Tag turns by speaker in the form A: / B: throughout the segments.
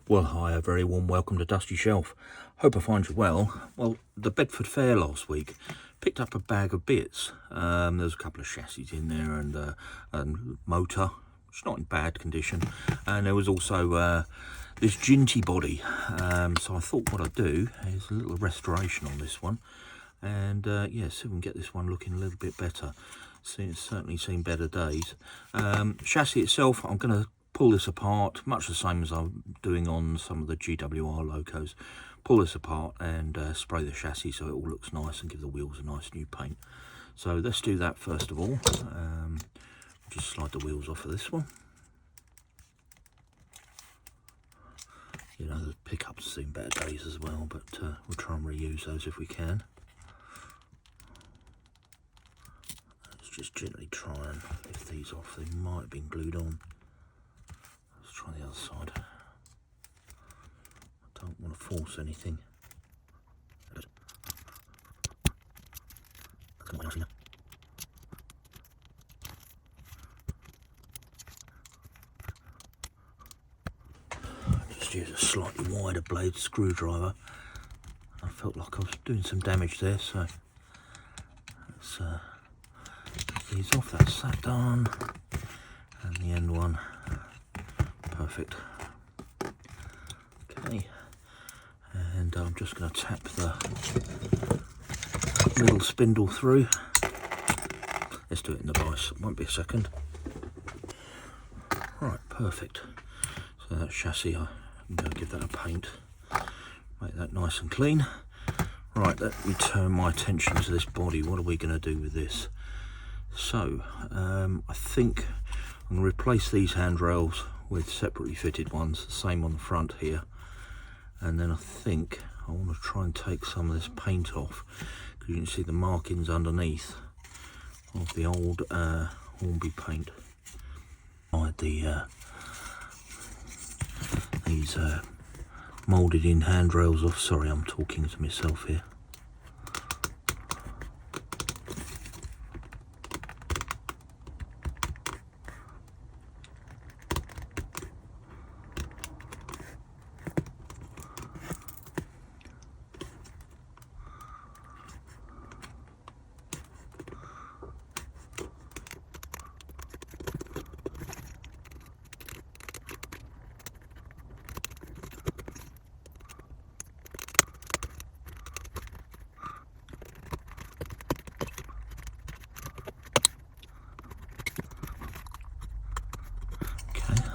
A: Well, hi, a very warm welcome to Dusty Shelf. Hope I find you well. Well, the Bedford Fair last week picked up a bag of bits. There's a couple of chassis in there and motor, which is not in bad condition. And there was also this Jinty body. So I thought what I'd do is a little restoration on this one. And yeah, see if we can get this one looking a little bit better. It's certainly seen better days. Chassis itself, I'm going to pull this apart, much the same as I'm doing on some of the GWR locos. Pull this apart and spray the chassis so it all looks nice and give the wheels a nice new paint. So let's do that first of all. Just slide the wheels off of this one. You know, the pickups have seen better days as well, but we'll try and reuse those if we can. Let's just gently try and lift these off. They might have been glued on. Let's try the other side. I don't want to force anything. Just use a slightly wider blade screwdriver. I felt like I was doing some damage there, so let's get these off. That's that done, and the end one. Perfect. Okay, and I'm just going to tap the little spindle through. Let's do it in the vise, it won't be a second. Right, perfect. So that chassis, I'm going to give that a paint, make that nice and clean. Right, let me turn my attention to this body. What are we going to do with this? So, I think I'm going to replace these handrails with separately fitted ones, the same on the front here. And then I think I want to try and take some of this paint off, because you can see the markings underneath of the old Hornby paint. These moulded in handrails off. Sorry, I'm talking to myself here.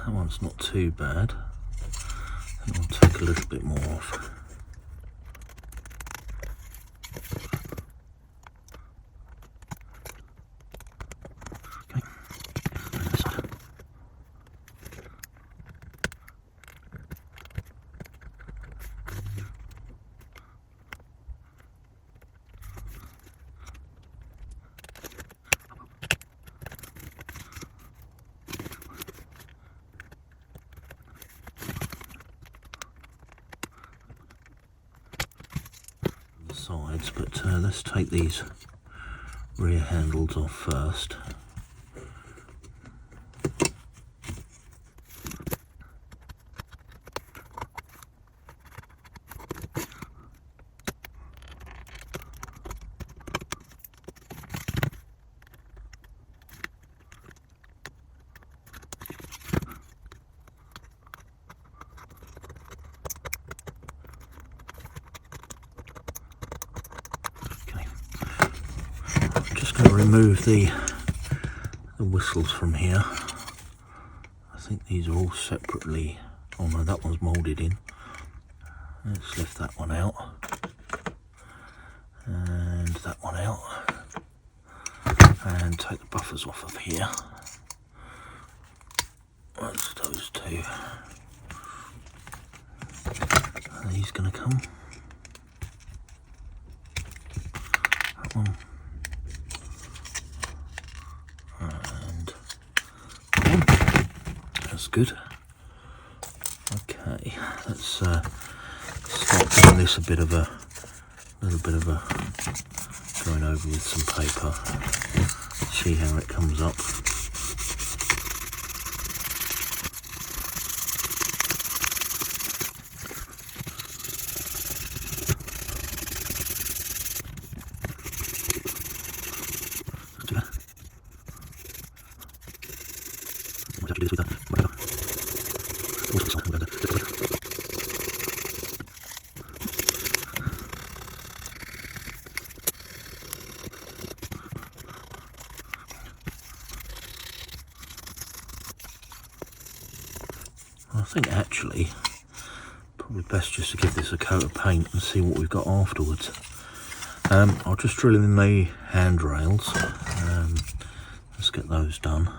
A: That one's not too bad. I think I'll take a little bit more off. Okay. Sides, but let's take these rear handles off first. Remove the whistles from here. I think these are all separately. Oh no, that one's moulded in. Let's lift that one out and that one out, and take the buffers off of here. That's those two. Are these going to come? That one. Good. Okay, let's start giving this a little bit of a going over with some paper. See how it comes up. think actually probably best just to give this a coat of paint and see what we've got afterwards. I'll just drill in the handrails. Let's get those done.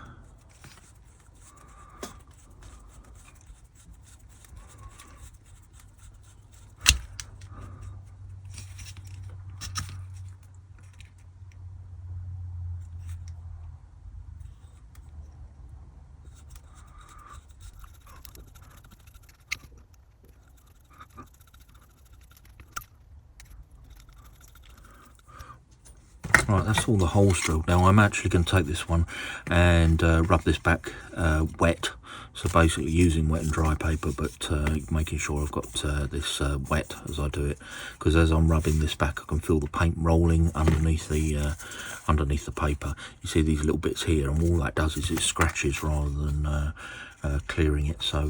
A: Right, that's all the holes drilled. Now I'm actually going to take this one and rub this back wet. So basically using wet and dry paper, but making sure I've got this wet as I do it, because as I'm rubbing this back I can feel the paint rolling underneath the paper. You see these little bits here, and all that does is it scratches rather than clearing it, so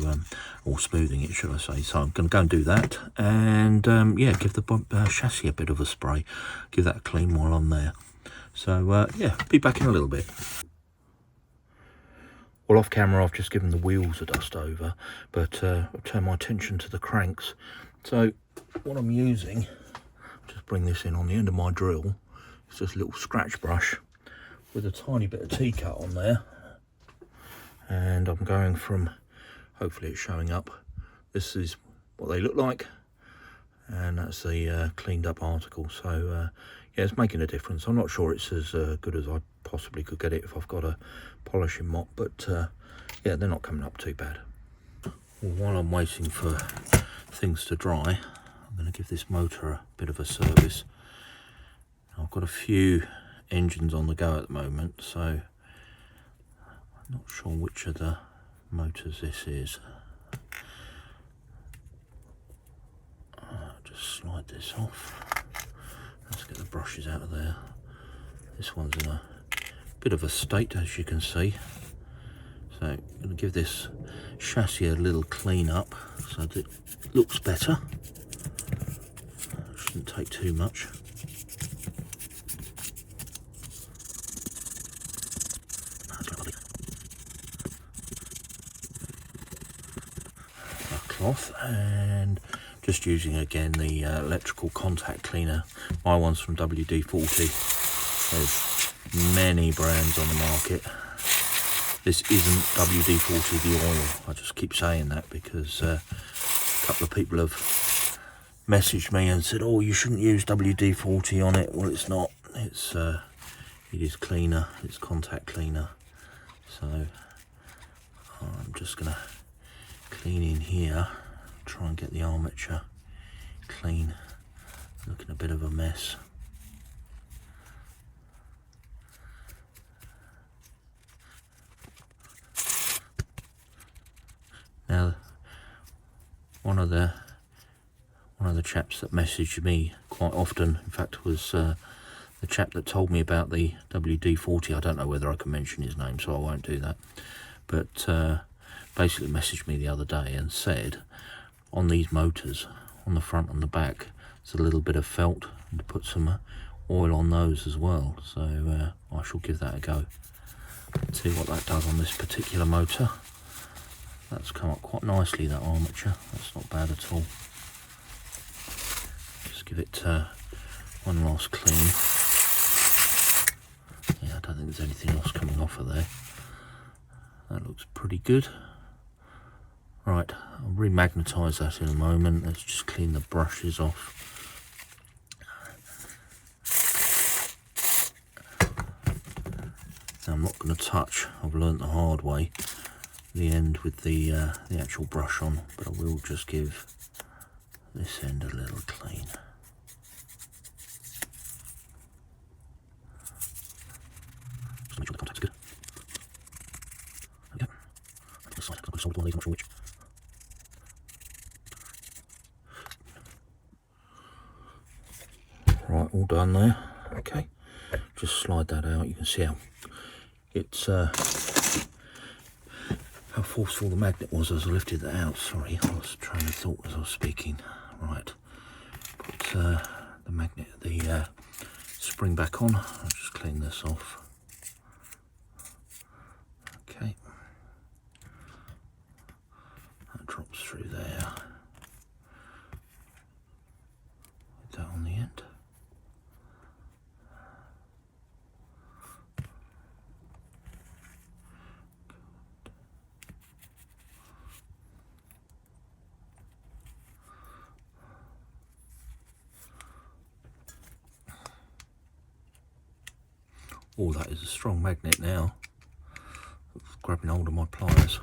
A: or smoothing it, should I say. So I'm going to go and do that, and yeah, give the chassis a bit of a spray, give that a clean while I'm there. So yeah, be back in a little bit. Well, off camera I've just given the wheels a dust over, but I'll turn my attention to the cranks. So what I'm using, just bring this in on the end of my drill, it's just a little scratch brush with a tiny bit of T-cut on there, and I'm going from, hopefully it's showing up, this is what they look like, and that's the cleaned up article. So yeah, it's making a difference. I'm not sure it's as good as I possibly could get it if I've got a polishing mop, but yeah, they're not coming up too bad. Well, while I'm waiting for things to dry, I'm going to give this motor a bit of a service. I've got a few engines on the go at the moment, so I'm not sure which of the motors this is. Just slide this off. Let's get the brushes out of there. This one's in a bit of a state, as you can see. So I'm going to give this chassis a little clean up so that it looks better. Shouldn't take too much. A cloth, and just using again the electrical contact cleaner. My one's from WD-40. There's many brands on the market. This isn't WD-40 the oil. I just keep saying that because a couple of people have messaged me and said, oh, you shouldn't use WD-40 on it. Well, it's not. It's it is cleaner. It's contact cleaner. So I'm just gonna clean in here, try and get the armature clean. Looking a bit of a mess. Now, one of the chaps that messaged me quite often, in fact, was the chap that told me about the WD-40. I don't know whether I can mention his name, so I won't do that. But basically messaged me the other day and said, on these motors, on the front and the back, there's a little bit of felt, and to put some oil on those as well. So I shall give that a go. See what that does on this particular motor. That's come up quite nicely, that armature. That's not bad at all. Just give it one last clean. Yeah, I don't think there's anything else coming off of there. That looks pretty good. Right, I'll remagnetise that in a moment. Let's just clean the brushes off. Now, I'm not going to touch, I've learnt the hard way, the end with the actual brush on, but I will just give this end a little clean. Just make sure the contact's good. There we go. I've got a solid one of these, I'm not sure which. Right, all done there. Okay, just slide that out. You can see how it's how forceful the magnet was as I lifted that out. Sorry, I was trying to thought as I was speaking. Right, put the magnet, the spring back on. I'll just clean this off. Okay, that through there. Put that on the end. Oh, that is a strong magnet now. It's grabbing hold of my pliers.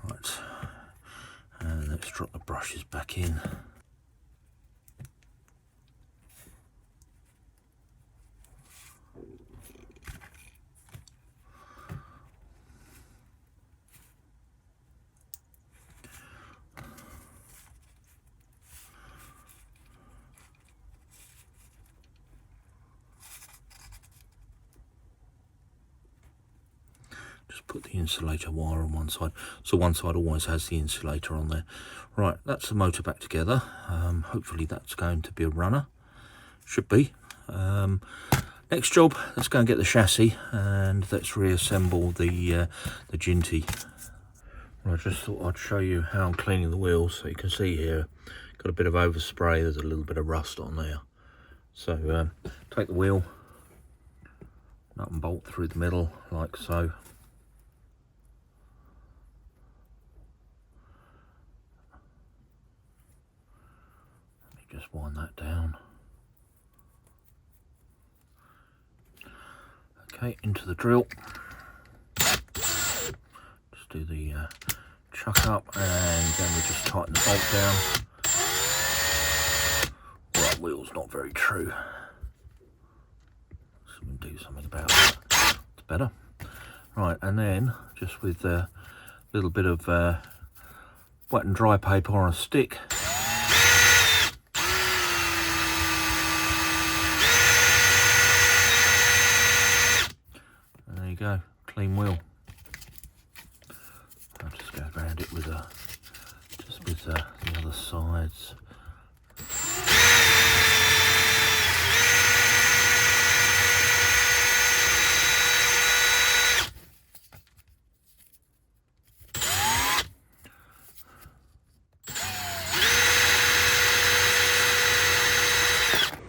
A: Right, and let's drop the brushes back in. Put the insulator wire on one side, so one side always has the insulator on there. Right, that's the motor back together. Hopefully that's going to be a runner. Should be. Next job, let's go and get the chassis and let's reassemble the Jinty. Well, I just thought I'd show you how I'm cleaning the wheels. So you can see here, got a bit of overspray, there's a little bit of rust on there. So take the wheel, nut and bolt through the middle like so. Just wind that down. Okay, into the drill. Just do the chuck up and then we just tighten the bolt down. Well, that wheel's not very true. So we can do something about it. It's better. Right, and then just with a little bit of wet and dry paper on a stick. Go, clean wheel. I'll just go around it with the other sides.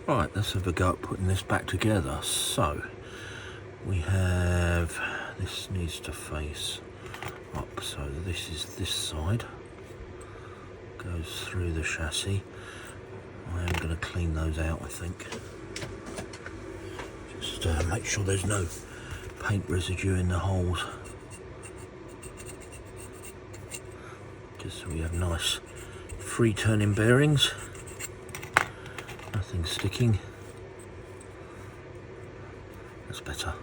A: Right, let's have a go at putting this back together. So we have, this needs to face up, so this is this side, goes through the chassis. I am going to clean those out, I think. Just make sure there's no paint residue in the holes. Just so we have nice free turning bearings. Nothing sticking. That's better.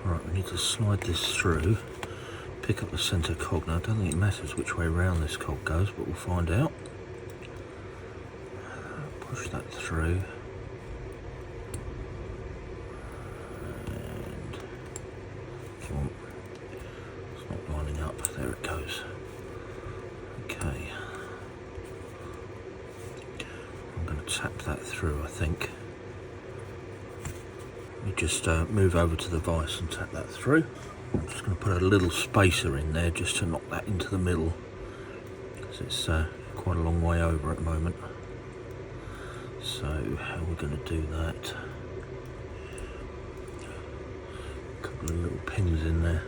A: Right, we need to slide this through, pick up the centre cog. Now I don't think it matters which way round this cog goes, but we'll find out. Push that through. And come on. It's not lining up. There it goes. Okay. I'm going to tap that through, I think. You just move over to the vise and tap that through. I'm just going to put a little spacer in there just to knock that into the middle, because it's quite a long way over at the moment. So how are we going to do that? A couple of little pins in there.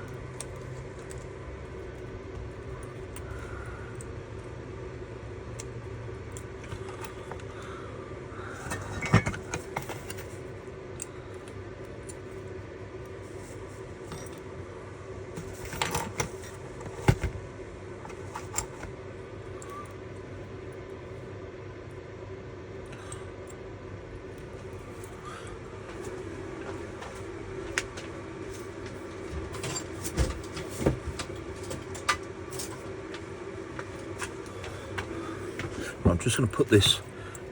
A: I'm just going to put this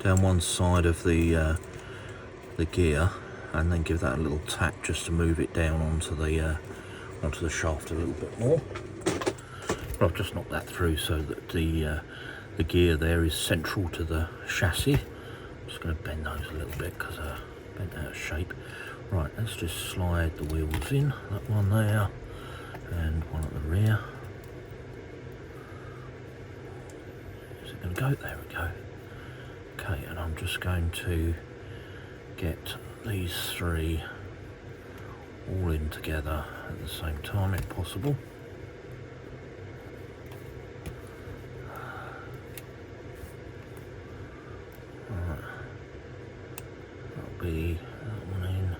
A: down one side of the gear and then give that a little tap just to move it down onto the shaft a little bit more. But I've just knocked that through so that the gear there is central to the chassis. just going to bend those a little bit because they're bent out of shape. Right, let's just slide the wheels in, that one there and one at the rear. Is it going to go? There we go. Okay, and I'm just going to get these three all in together at the same time if possible. Right. That'll be that one in.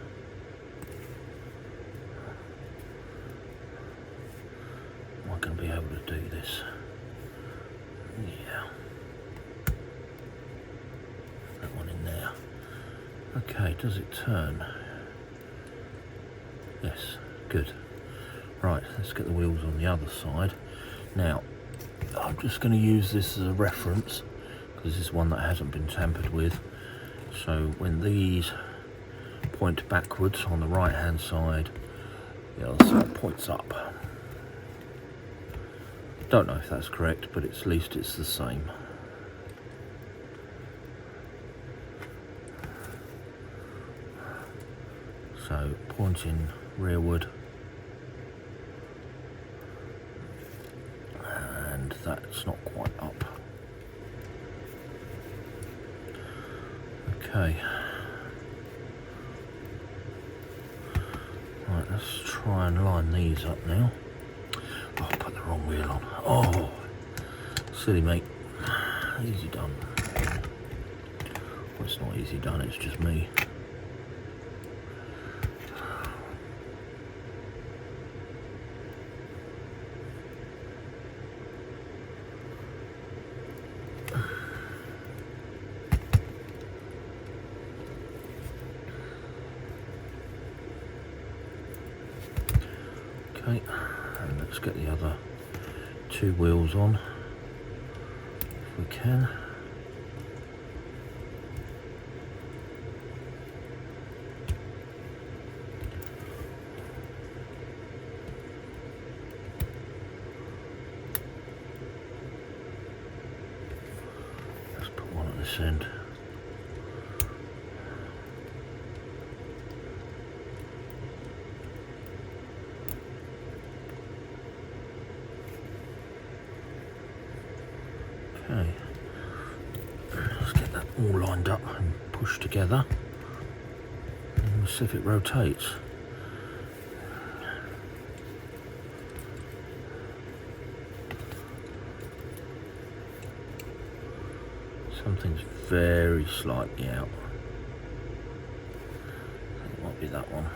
A: Am I going to be able to do this? Yeah. That one in there. Okay, does it turn? Yes, good. Right, let's get the wheels on the other side. Now, I'm just going to use this as a reference because this is one that hasn't been tampered with. So when these point backwards on the right hand side, the other side points up. Don't know if that's correct, but at least it's the same. So pointing rearward, and that's not quite up. Okay. Right, let's try and line these up now. Oh, I put the wrong wheel on. Oh, silly mate. Easy done. Well, it's not easy done, it's just me. Okay, and let's get the other two wheels on if we can. Let's put one at this end. Okay, let's get that all lined up and pushed together and we'll see if it rotates. Something's very slightly out. I think it might be that one.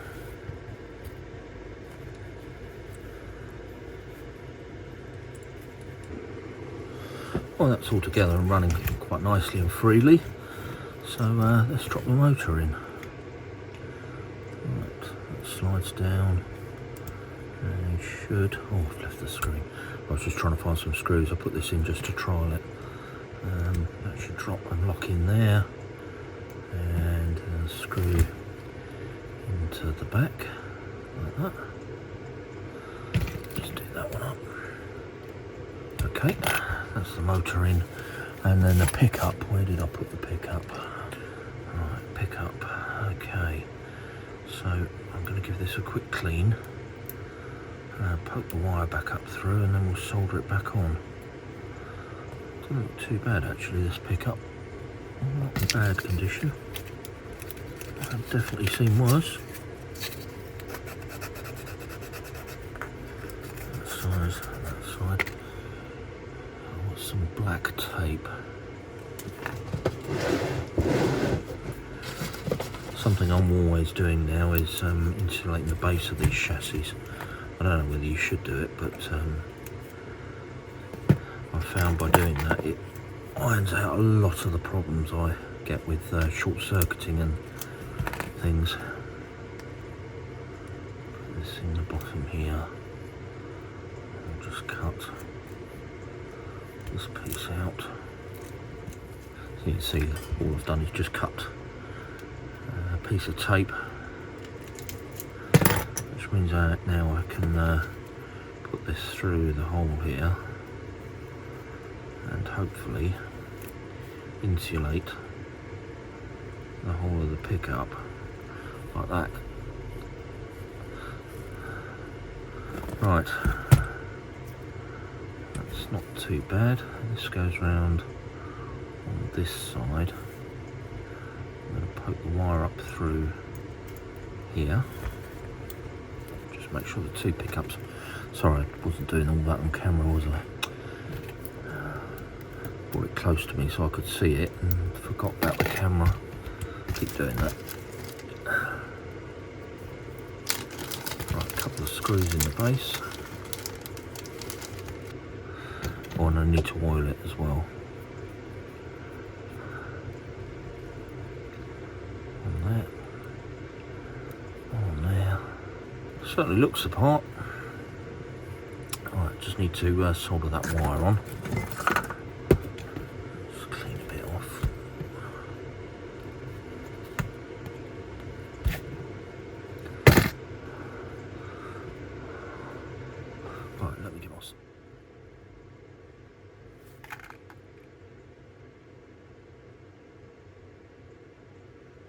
A: Well, that's all together and running quite nicely and freely. So let's drop the motor in. Right, that slides down. And it should. Oh, I've left the screen. I was just trying to find some screws. I put this in just to trial it. That should drop and lock in there. And screw into the back like that. Just do that one up. Okay. That's the motor in, and then the pickup. Where did I put the pickup? Right, pickup. Okay, so I'm going to give this a quick clean. Poke the wire back up through, and then we'll solder it back on. Doesn't look too bad actually. This pickup, not in bad condition. I've definitely seen worse. That side. Some black tape. Something I'm always doing now is insulating the base of these chassis. I don't know whether you should do it, but I found by doing that it irons out a lot of the problems I get with short-circuiting and things. Put this in the bottom here. I'll just cut this piece out. So you can see that all I've done is just cut a piece of tape, which means now I can put this through the hole here and hopefully insulate the whole of the pickup like that. Right, that's not too bad. This goes round on this side. I'm going to poke the wire up through here. Just make sure the two pickups. Sorry, I wasn't doing all that on camera, was I? Brought it close to me so I could see it and forgot about the camera. Keep doing that. Right, a couple of screws in the base. Oh, and I need to oil it as well. On there. On there. Certainly looks the part. Alright, just need to solder that wire on. Just clean a bit off. Right, let me get my...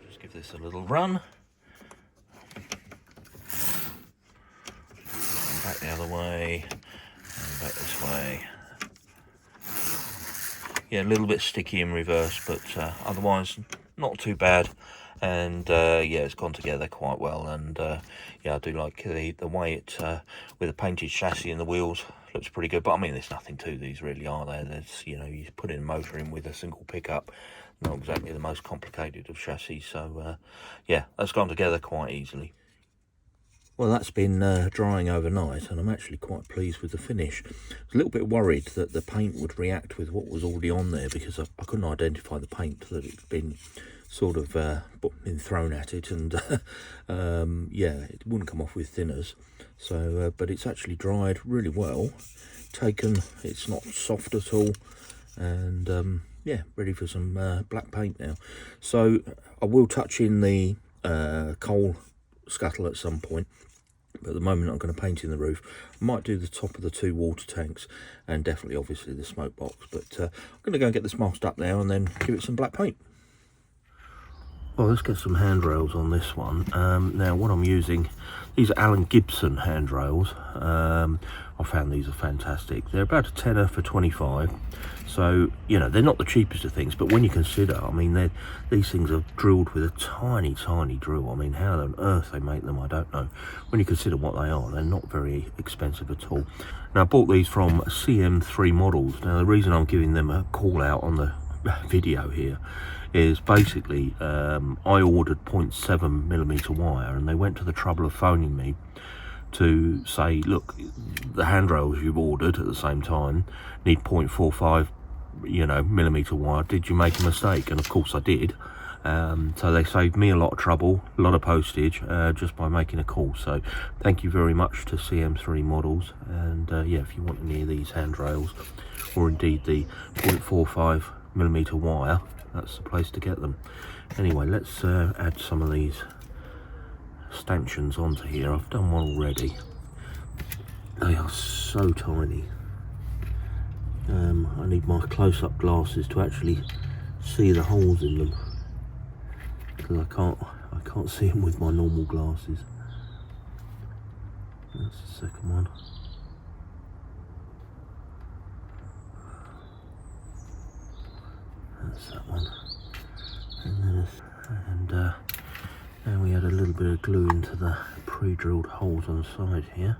A: Just give this a little run. Back the other way, and back this way. Yeah, a little bit sticky in reverse, but otherwise not too bad. And yeah, it's gone together quite well. And yeah, I do like the way it, with the painted chassis and the wheels, looks pretty good. But I mean, there's nothing to these really, are there? There's, you know, you put in a motor in with a single pickup. Not exactly the most complicated of chassis. So yeah, that's gone together quite easily. Well, that's been drying overnight, and I'm actually quite pleased with the finish. I was a little bit worried that the paint would react with what was already on there, because I couldn't identify the paint that had been sort of been thrown at it, and yeah, it wouldn't come off with thinners. So, but it's actually dried really well. Taken, it's not soft at all, and yeah, ready for some black paint now. So I will touch in the coal scuttle at some point. But at the moment I'm going to paint in the roof. I might do the top of the two water tanks, and definitely obviously the smoke box. But I'm going to go and get this masked up now and then give it some black paint. Well, let's get some handrails on this one. Now what I'm using, these are Alan Gibson handrails. I found these are fantastic. They're about a tenner for 25. So, you know, they're not the cheapest of things, but when you consider, I mean, these things are drilled with a tiny, tiny drill. I mean, how on earth they make them, I don't know. When you consider what they are, they're not very expensive at all. Now, I bought these from CM3 Models. Now, the reason I'm giving them a call out on the video here is basically I ordered 0.7mm wire, and they went to the trouble of phoning me to say, look, the handrails you've ordered at the same time need 0.45 millimeter wire. Did you make a mistake? And of course I did. So they saved me a lot of trouble, a lot of postage, just by making a call. So thank you very much to CM3 Models. And yeah, if you want any of these handrails, or indeed the 0.45mm wire, that's the place to get them. Anyway, let's add some of these stanchions onto here. I've done one already. They are so tiny. I need my close-up glasses to actually see the holes in them, because I can't see them with my normal glasses. That's the second one. That's that one. And then we add a little bit of glue into the pre-drilled holes on the side here.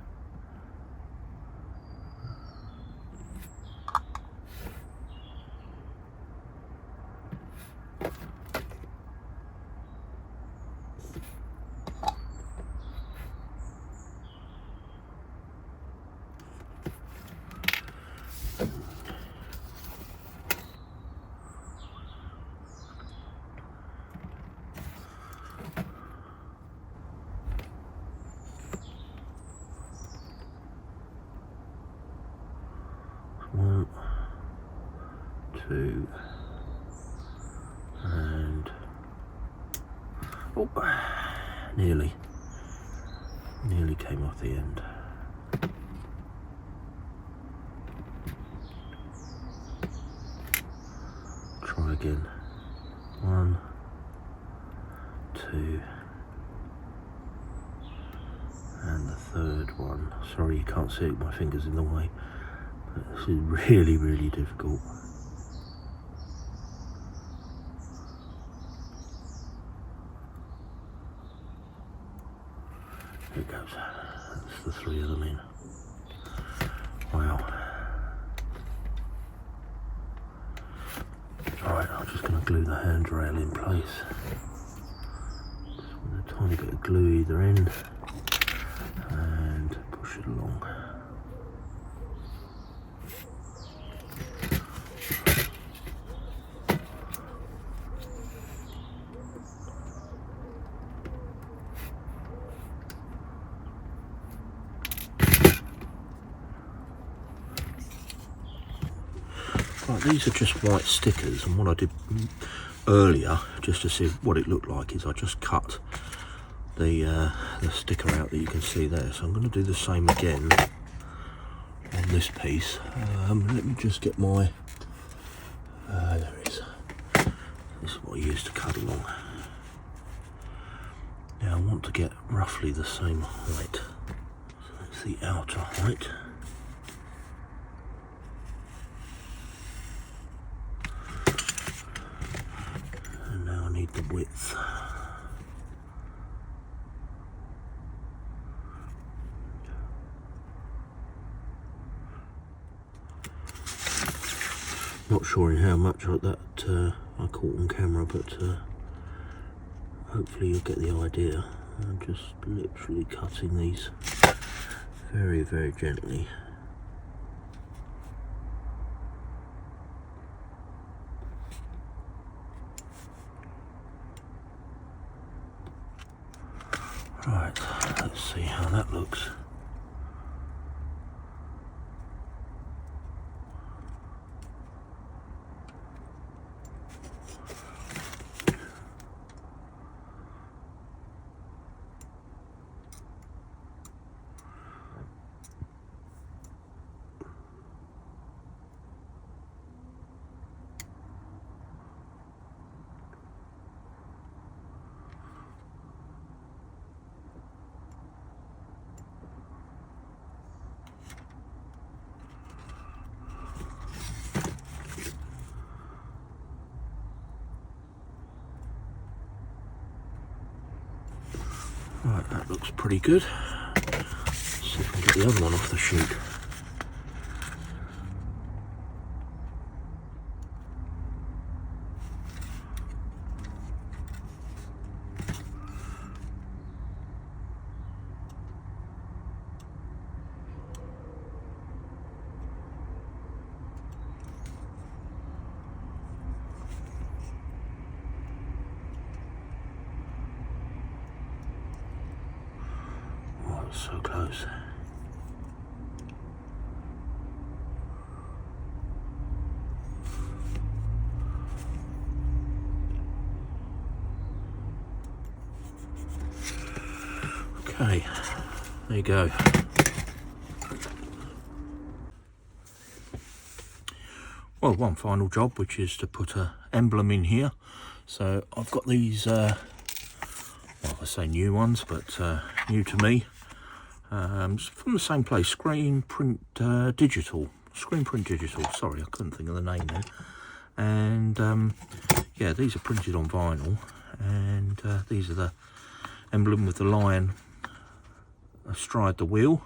A: One, two, and oh, nearly came off the end. Try again. One, 2, and the third one. Sorry you can't see it, my finger's in the way, but this is really, really difficult. There it goes. That's the 3 of them in. Wow. Right, I'm just going to glue the handrail in place. Just with a tiny bit of glue either end and push it along. Right, these are just white stickers, and what I did earlier, just to see what it looked like, is I just cut the sticker out that you can see there. So I'm going to do the same again on this piece. Let me just get my, there it is. This is what I used to cut along. Now I want to get roughly the same height. So that's the outer height. The width. Not sure in how much that I caught on camera, but hopefully you'll get the idea. I'm just literally cutting these very, very gently. Right, let's see how that looks. Right, that looks pretty good. Let's see if I can get the other one off the sheet. So close. Okay, there you go. Well, one final job, which is to put an emblem in here. So I've got these, well, I say new ones, but new to me. From the same place, Screen Print Digital. Sorry, I couldn't think of the name then. And yeah, these are printed on vinyl, and these are the emblem with the lion astride the wheel.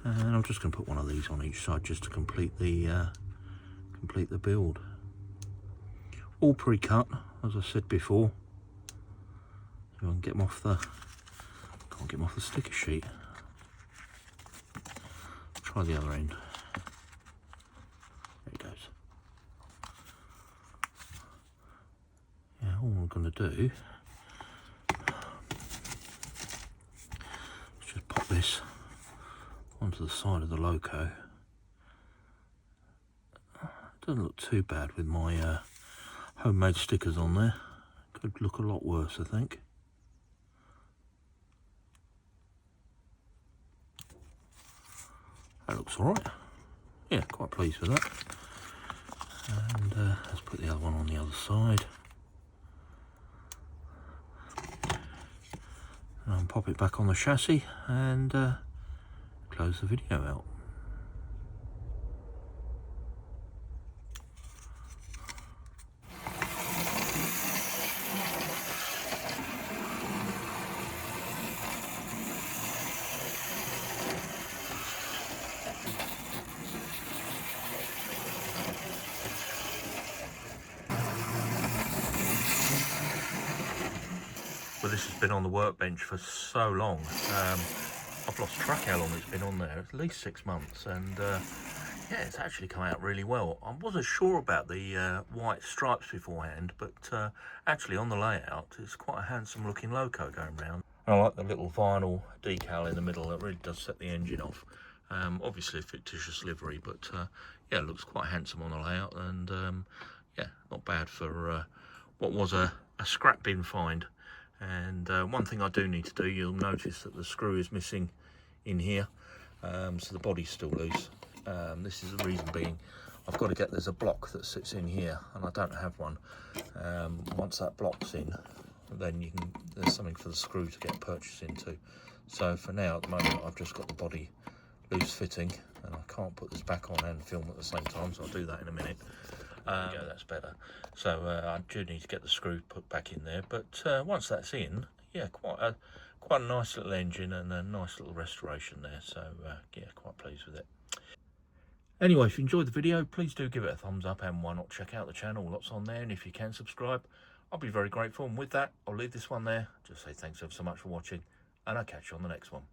A: And I'm just going to put one of these on each side just to complete the build. All pre-cut, as I said before. So I can get them off the. Can't get them off the sticker sheet. Try the other end. There it goes. Yeah, all I'm going to do is just pop this onto the side of the loco. It doesn't look too bad with my homemade stickers on there. Could look a lot worse, I think. That looks alright. Yeah, quite pleased with that. And let's put the other one on the other side. pop it back on the chassis and close the video out. Well, this has been on the workbench for so long. I've lost track how long it's been on there. At least 6 months, and yeah, it's actually come out really well. I wasn't sure about the white stripes beforehand, but actually on the layout, it's quite a handsome looking loco going round. I like the little vinyl decal in the middle. That really does set the engine off. Obviously a fictitious livery, but yeah, it looks quite handsome on the layout, and yeah, not bad for what was a scrap bin find. And one thing I do need to do, you'll notice that the screw is missing in here, so the body's still loose. This is the reason being, I've got to get, there's a block that sits in here, and I don't have one. Once that block's in, then you can, there's something for the screw to get purchased into. So for now, at the moment, I've just got the body loose fitting, and I can't put this back on and film at the same time, so I'll do that in a minute. There we go, that's better. So I do need to get the screw put back in there, but once that's in, yeah, quite a nice little engine and a nice little restoration there. So yeah, quite pleased with it. Anyway, if you enjoyed the video, please do give it a thumbs up, and why not check out the channel, lots on there, and if you can subscribe, I'll be very grateful. And with that, I'll leave this one there. Just say thanks ever so much for watching, and I'll catch you on the next one.